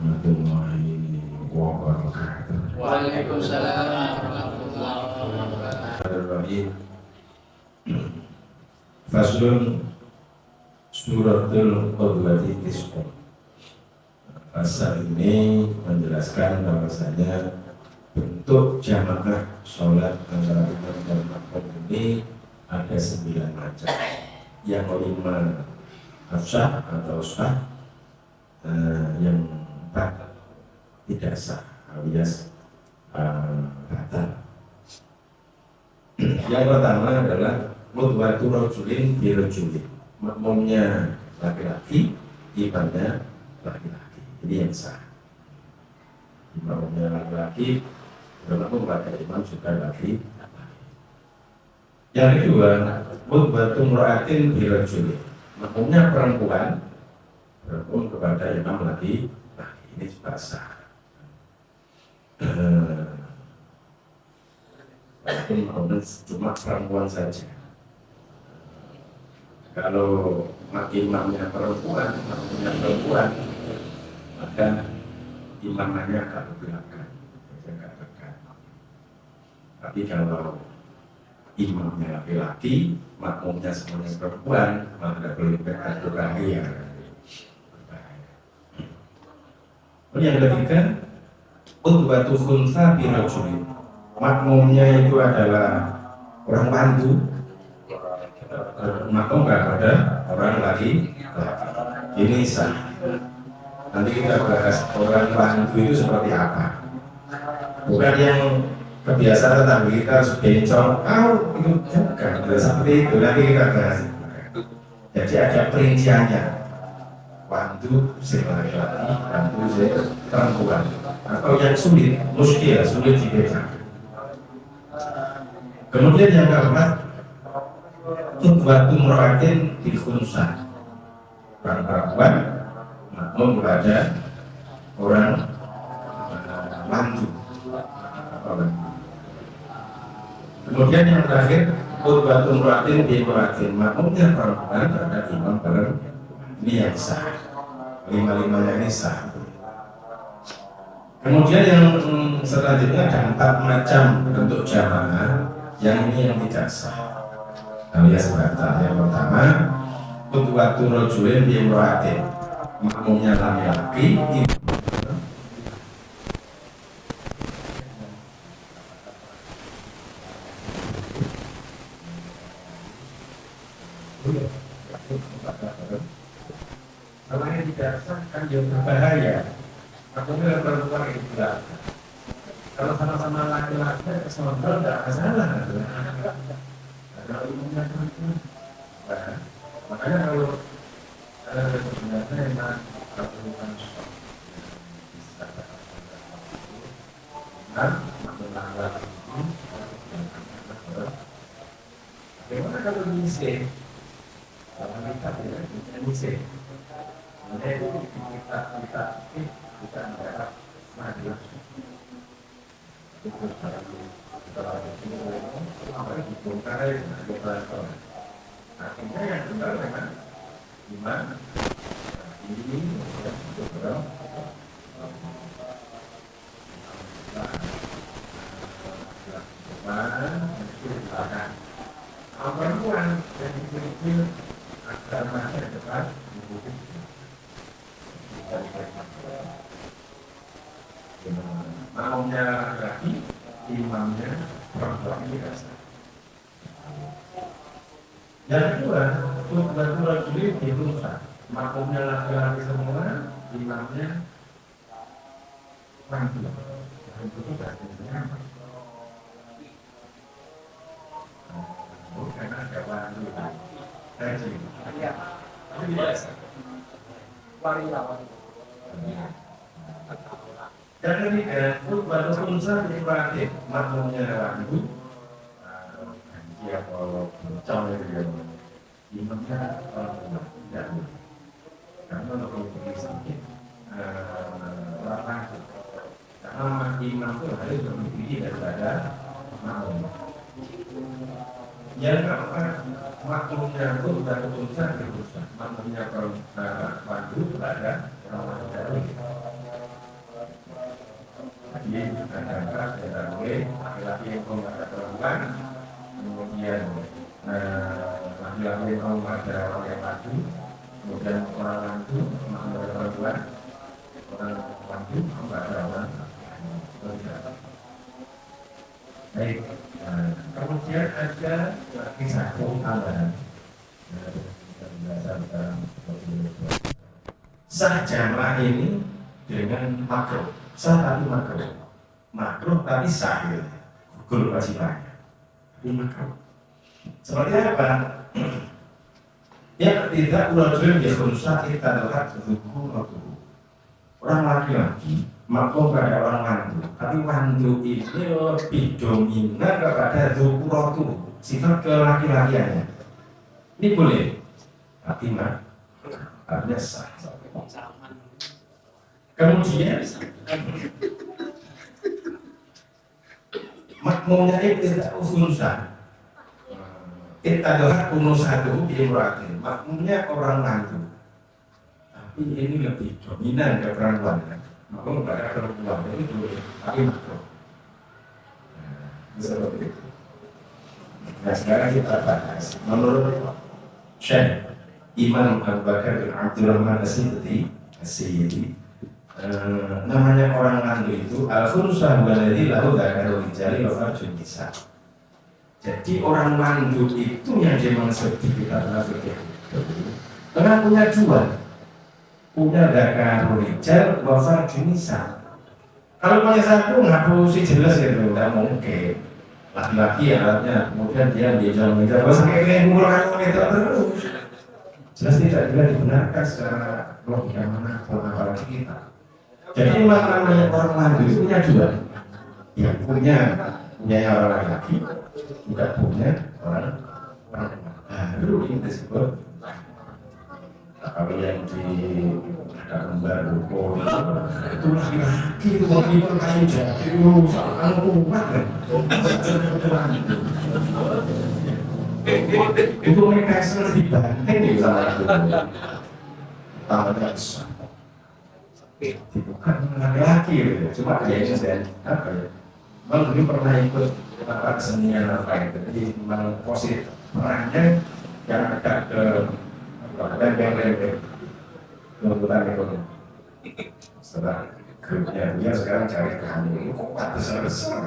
warahmatullahi wabarakatuh. Waalaikumsalam warahmatullahi wabarakatuh. Faslun suratul qudwati tis'un. Pasal ini menjelaskan bahwasanya bentuk jamaah sholat antara imam dan makmum ini ada 9 macam. Yang 5 sah atau sah, yang 4 tidak sah alias batal. Yang pertama adalah qudwatu rajulin bi rajulin, makmumnya laki-laki, imamnya laki-laki. Jadi yang sah. Imamnya laki-laki, makmum pada imam juga laki-laki. Yang kedua, qudwatu imra'atin bi rajulin, makmumnya perempuan, berhukum kepada imam laki-laki. Ini juga sah. Cuma perempuan saja. Kalau imamnya perempuan, maka imamannya agak belakang, agak dekat. Tapi kalau imamnya laki-laki, makmumnya semuanya perempuan, maka boleh dekat berbahaya. Yang ketiga, qudwatu khunsa bi rajulin, makmumnya itu adalah orang bantu, makmum kepada orang laki-laki. Ini sah. Nanti kita bahas orang bantu itu seperti apa. Bukan yang kebiasaan tetangga kita bencong, itu bukan seperti itu. Nanti kita bahas. Jadi ada perinciannya. Bantu si laki-laki, bantu si perempuan. Atau yang sulit, muskil, sulit dibedakan. Kemudian yang keempat, qudwatu imra'atin bi khunsa, orang perempuan makmum kepada orang bantu. Kemudian yang terakhir, qudwatu imra'atin bi imra'atin, makmumnya perempuan terhadap imam perempuan. Ini yang sah. 5-5-nya ini sah. Kemudian yang selanjutnya ada 4 macam bentuk jamaah. Yang ini yang tidak sah alias batal. Yang pertama, qudwatu rajulin bi imra'atin, makmumnya laki-laki, kalau ini tidak sah kan jauh berbahaya. Makmumnya perempuan itu tidak. Kalau sama-sama laki-laki, sama perempuan tidak masalah. Kalau umumnya perempuan, makanya kalau sebenarnya memang perempuan bisa bagaimana kalau diisi? Kalau kita tidak diisi, kita mendapat semangat. Artinya yang benar memang gimana? Ini betul. Perempuan yang dipilih agamanya depan makmumnya laki-laki, imamnya perempuan biasa. Yang kedua, qudwatu rajulin bi khunsa, makmumnya laki-laki semua, imamnya perempuan. Itu bahasanya apa? Bukan ada wanita, haji. Tapi biasa. Wariawan. Yang ketiga, qudwatu khunsa bi imra'atin, makmumnya wanita. Dia kalau bencong itu dia imamnya tidak, karena kalau pergi sedikit lama, karena imam itu harus lebih tinggi daripada makmum. Yang keempat, makmumnya itu sudah keputusan, makmumnya kalau bantu ada orang dari Jadi ada tidak boleh laki-laki yang mengumumkan perempuan, kemudian laki-laki yang mengumumkan orang yang mati, kemudian orang lantu mengumumkan perempuan, orang lantu mengumumkan orang laki-laki. Baik, kemudian ada lagi satu tambahan. Sah jamaah ini dengan makruh, sah tapi makruh tapi sah ya, gugur kewajibannya, tapi makruh. Seperti apa? Yang tidak ulajul ya khususnya kita lihat hukum orang laki-laki makruh pada orang mantu, tapi mantu ini lebih dominan kepada zukuratu, sifat kelaki-lakiannya. Ini boleh, tapi artinya sah. Kemudian makmumnya itu tidak urusan. Kita adalah satu imratin, makmumnya orang mantu. Tapi ini lebih dominan ke perempuan. Makmum pada perempuan itu boleh, tapi makmum. Seperti itu. Nah sekarang kita bahas menurut Syekh Imam Abu Bakar bin Abdurrahman As-Sayyidi, namanya orang mantu itu al-khursah waladhi lahu dzakaru rijali wa farjun nisa. Jadi orang mantu itu yang dimaksud di kitab fikih karena punya dua, punya dzakaru rijal wa farjun nisa. Kalau punya satu ngapusi jelas gitu, tidak mungkin. Laki-laki alatnya, kemudian dia bicara kayak mulai itu terus. Jelas tidak juga dibenarkan secara logika mana apalagi kita. Jadi namanya orang mantu itu punya dua, yang punya orang laki-laki, juga punya orang perempuan. Nah, itu ini disebut kalau yang di ada kembar buku itu laki-laki itu mau kayu jati itu sangat kuat kan. Itu mereka sendiri dibanding di sana itu tangannya besar bukan laki-laki gitu. Cuma kayaknya dan apa ya memang dulu pernah ikut kesenian apa itu, jadi memang positif perannya yang agak ke lempeng-lempeng kebetulan ekonomi. Setelah grupnya dia sekarang cari kamu kok besar-besar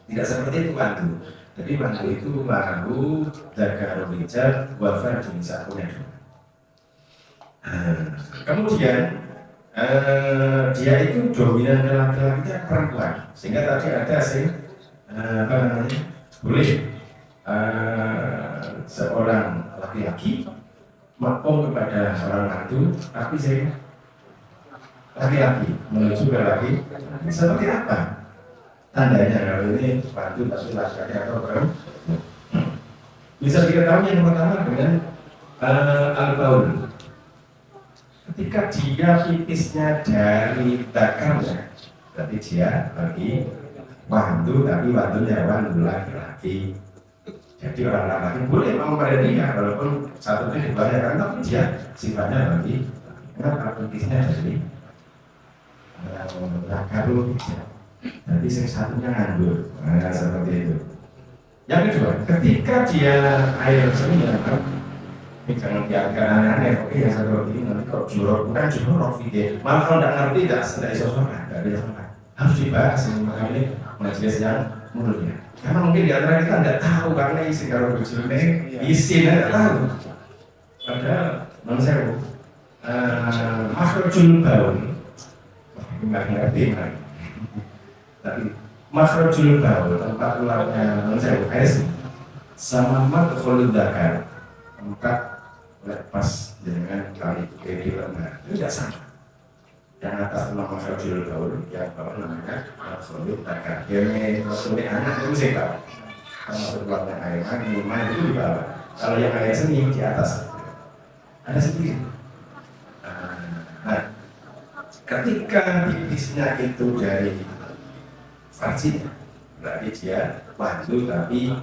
tidak seperti itu mantu. Jadi mantu itu baru dzakaru rijal wa farjun nisa punya dua. Kemudian dia itu dominan laki-laki perempuan, sehingga tadi ada apa namanya boleh seorang laki-laki makom kepada orang mantu, tapi saya laki-laki menuju ke laki. Seperti apa tandanya kalau ini mantu tapi laki-laki atau perempuan? Bisa diketahui yang pertama dengan al-baul. Ketika dia pipisnya dari bakarnya, berarti dia bagi mantu, tapi mantunya mantu laki-laki. Jadi orang laki-laki boleh mau pada dia, walaupun satunya dibayarkan, tapi dia sifatnya bagi. Kenapa pipisnya dari lakaru tidak? Jadi yang satunya nganggur, nah, seperti itu. Yang kedua, ketika dia air seni jangan dianggap aneh-aneh, oke ya seperti ini nanti kok juror, bukan juror video. Malah kalau tidak ngerti tidak iso sholat, tidak ada sholat. Harus dibahas ini, makanya ini majelis yang mulia. Karena mungkin di antara kita tidak tahu karena isi kalau bujurnya isi tidak tahu. Padahal menurut saya makhrajul baul nggak ngerti kan. Tapi makhrajul baul tempat keluarnya menurut saya sama madkhulud dzakar tempat lepas dengan kali kiri lembar itu tidak sama. Yang atas nama makhrajul baul yang bawah namanya madkhulud dzakar. Yang maksudnya anak itu saya tahu. Kalau keluarnya air mani itu di bawah. Kalau yang air seni di atas ada sedikit. Nah, ketika pipisnya itu dari farjinya, berarti dia mantu tapi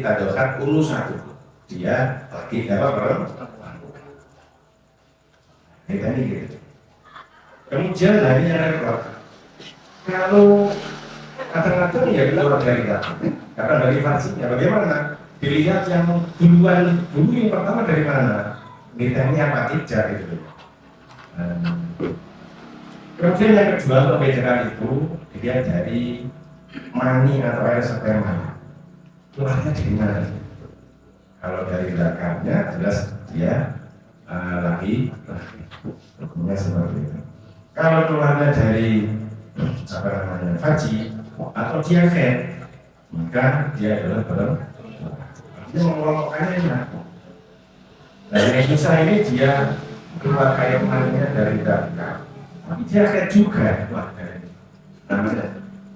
tadokat satu. Dia laki apa perempuan. Ini gitu. Kemudian ini yang repot. Kalau kadang-kadang ya keluar dari kata, karena dari faksinya bagaimana? Dilihat yang duluan dulu yang pertama dari mana? Nilainya apa tidak itu. Kemudian yang kedua untuk membedakan itu dilihat dari mani atau air sperma. Keluarnya dari mana? Kalau dari zakarnya jelas dia laki, hukumnya seperti itu. Kalau keluarnya dari apa namanya faji atau dia head, maka dia adalah perempuan. Dia mengelompokkannya enak. Nah, Indonesia ini dia keluar kayak maninya dari zakar, tapi dia head juga. Namanya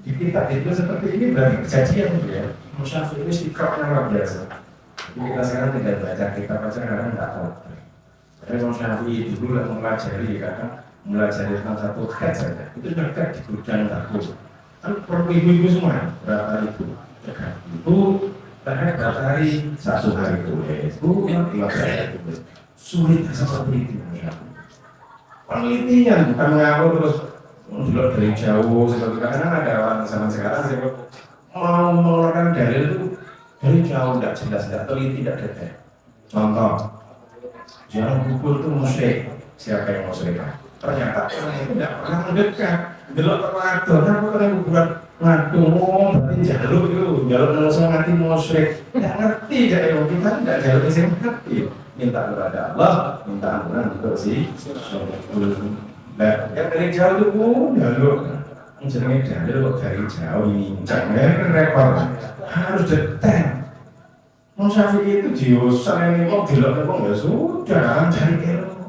di kitab itu seperti ini berarti kejadian ya. Musyafi ini sikapnya luar biasa. Jadi kita sekarang tidak baca kitab aja karena tidak tahu. Tapi Musyafi dulu mempelajari kadang mempelajari tentang satu head saja. Itu dekat di gudang takut. Kan perlu ibu-ibu semua berapa ribu. Itu terkait berapa hari, 1 hari tulis, 15 hari tulis. Sulit seperti itu. Penelitian bukan ngawur terus dulu dari jauh seperti karena ada orang zaman sekarang sih mau mengeluarkan dalil itu dari jauh tidak jelas, tidak teliti, tidak detail. Contoh, jangan pukul itu musyrik. Siapa yang musyrik? Ternyata orang itu tidak pernah mendekat. Delok terlalu, kenapa kalian buat ngadu? Berarti jaluk itu, jaluk langsung mati musyrik. Tidak ngerti, kita tidak jaluk isi ngerti. Minta kepada Allah, minta ampunan untuk si. Nah, yang dari jauh itu pun jaluk. Jenenge jaluk dari jauh ini, jangan repot. Harus detail. Musyafi itu diusah ini kok delok kok ya sudah cari ilmu.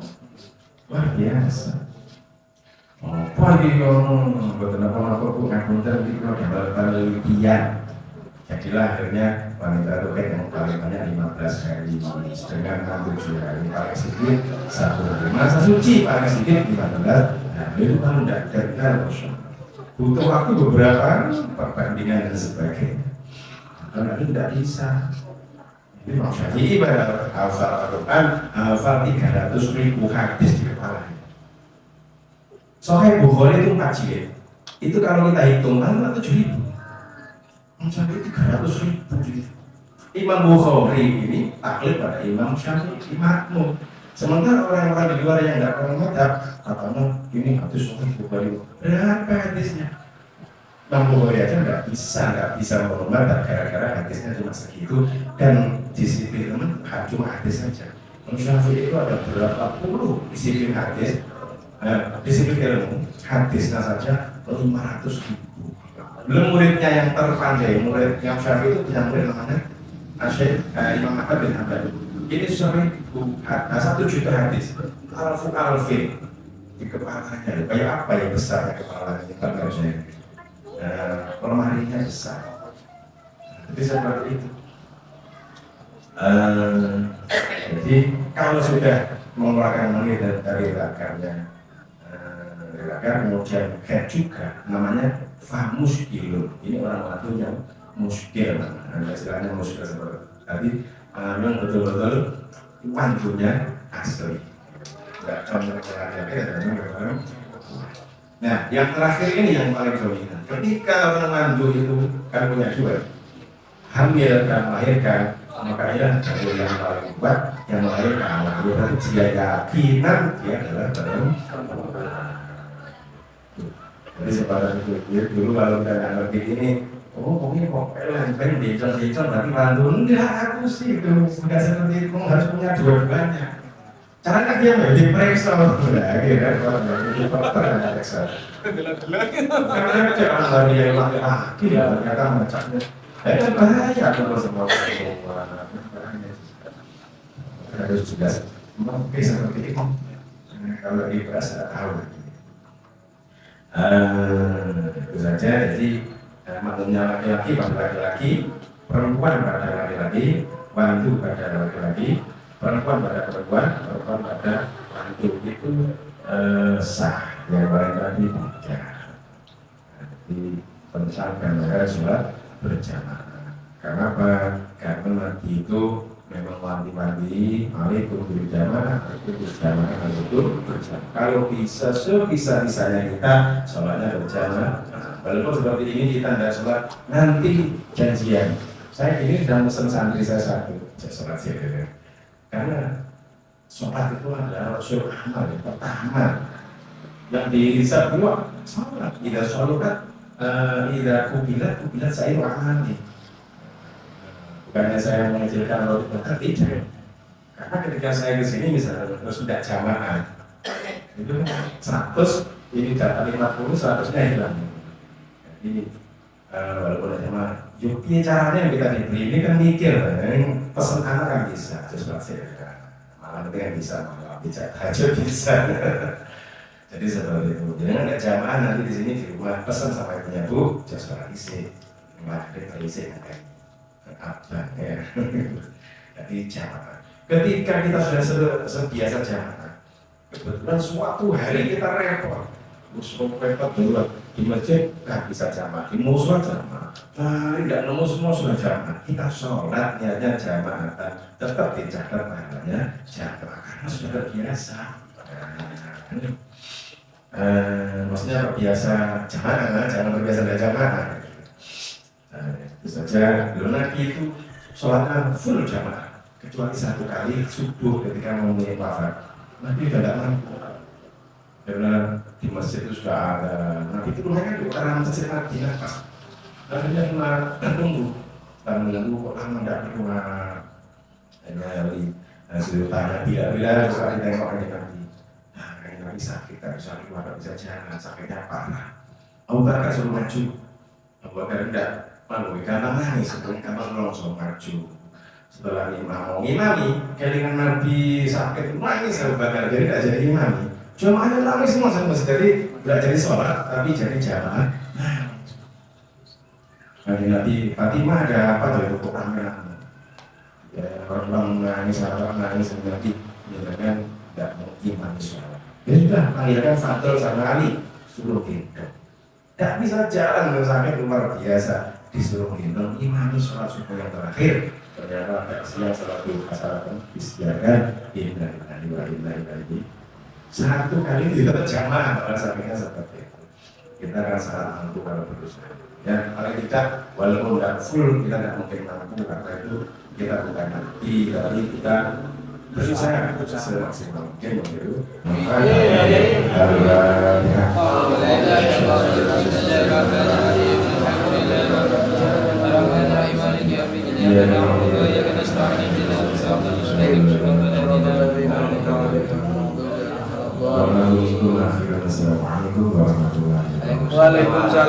Wah biasa. Apa iki ngomong betul apa pun ngapunten iki kok penelitian. Jadilah akhirnya wanita itu yang paling banyak 15 hari sedangkan 7 hari paling sedikit 1 hari. Masa suci paling sedikit 15. Nah itu kan tidak detail. Butuh waktu beberapa perbandingan dan sebagainya. Karena itu tidak bisa. Ini maksudnya pada hafal Al-Quran, hafal 300.000 hadis di kepalanya. Sahih Bukhari itu 4 jilid. Itu kalau kita hitung kan 7.000. Maksudnya 300.000 jilid. Imam Bukhari ini taklid pada Imam Syafi'i makmum. Sementara orang-orang di luar yang tidak pernah madhab, katanya ini hadis Sahih Bukhari. Berapa hadisnya? Imam Bukhari aja nggak bisa merubah gara-gara hadisnya cuma segitu dan disiplin teman cuma hadis saja. Imam Syafi'i itu ada berapa puluh disiplin hadis, disiplin ilmu hadisnya saja 500.000. Belum muridnya yang terpandai, murid Imam Syafi'i itu punya murid namanya Asyik Imam Ahmad bin Hanbal. Ini 1 juta hadis, alfin di kepalanya. Kayak apa yang besarnya kepalanya harusnya? Lemarinya besar. Jadi seperti itu. Jadi kalau sudah mengeluarkan mani dari zakarnya, kemudian head juga, namanya famuskilun. Ini orang Latin yang muskil, istilahnya muskil seperti tadi. Memang betul-betul wandunya asli. Tidak contoh yang nah, yang terakhir ini yang paling dominan. Ketika orang mandu itu kan punya 2, hamil dan melahirkan, maka ya jalur yang paling kuat yang melahirkan. Berarti dia yakinan dia adalah perempuan. Jadi sepadan itu dulu kalau kita nggak ngerti ini, oh ini kok pengen dicon-dicon berarti mandu. Enggak, aku sih itu nggak seperti itu, harus punya 2-duanya. Caranya dia mau diperiksa lagi kan, di dokter yang periksa. Karena dia orang yang pakai laki ya, ternyata macamnya. Itu bahaya kalau semua harus juga mungkin seperti itu. Kalau dibahas tidak tahu. Itu saja. Jadi maksudnya laki-laki pada laki-laki, perempuan pada laki-laki, wanita pada laki-laki. Perempuan pada perempuan, perempuan pada wanita itu sah. Yang lain tadi tidak. Jadi pencakan mereka sholat berjamaah. Karena apa? Karena Nabi itu memang wanti-wanti, mari kumpul berjamaah, itu berjamaah. Kalau bisa sebisa-bisanya kita sholatnya berjamaah. Walaupun seperti ini kita tidak sholat, nanti janjian. Saya ini sedang pesan santri saya satu, sholat sih. Karena sholat itu adalah rasul amal yang pertama yang dihisab dua sholat. Tidak sholat, tidak kubilat saya wahani. Bukannya saya mengecilkan roti bakar, tidak. Karena ketika saya ke sini misalnya terus tidak jamaah, itu kan 100, ini data 50, 100-nya hilang. Jadi walaupun ada jamaah, yuk caranya yang kita diberi ini kan mikir, pesan anak kan bisa, terus saya malah itu kan bisa, malah bicara aja bisa. Jadi seperti itu. Jadi nggak jamaah nanti di sini di rumah pesan sama ibunya, Bu, just isi, nggak isi nggak. Apa ya? Jadi jamaah. Ketika kita sudah sebiasa jamaah, kebetulan suatu hari kita repot, repot dulu di masjid nggak bisa jamaah, di musola jamaah, tidak nemu semua sudah jamaah. Kita sholat niatnya jamaah, tetap dicatat pahalanya jamaah karena sudah terbiasa. Maksudnya terbiasa jamaah, jangan terbiasa tidak jamaah. Itu saja, Nabi itu sholatnya full jamaah kecuali satu kali subuh ketika mau wafat. Nabi tidak mampu karena di masjid itu sudah ada. Nabi itu rumahnya di utara masjid Madinah pas. Akhirnya tunggu dan menunggu kok lama tidak keluar. Hanya sudah tanya bila suka ditengok aja Nabi. Nah, Nabi sakit, tak bisa keluar, tak bisa jalan, sakitnya parah. Abu Bakar suruh maju, Abu Bakar tidak. Lalu karena nangis, karena langsung maju. Setelah imami, kelingan Nabi sakit nangis Abu Bakar, jadi tidak jadi imami. Cuma hanya nangis semua sama jadi tidak jadi sholat, tapi jadi jamaah. Nabi Fatimah ada apa tuh itu rame-rame? Ya orang nangis, Nabi menyatakan tidak mau imami sholat. Ya sudah, panggilkan Fadl sama Ali, suruh gendong. Tidak bisa jalan dengan sakit luar biasa. Disuruh gendong imami sholat subuh yang terakhir. Ternyata tidak siang sholat duha asalakan disediakan innalillahi. Satu kali tidak jamaah pada sampingnya seperti itu. Kita akan sangat mampu kalau berusaha. Ya, paling tidak walaupun tidak full kita tidak mungkin mampu karena itu kita bukan nabi, tapi kita berusaha semaksimal mungkin begitu. Waalaikumsalam.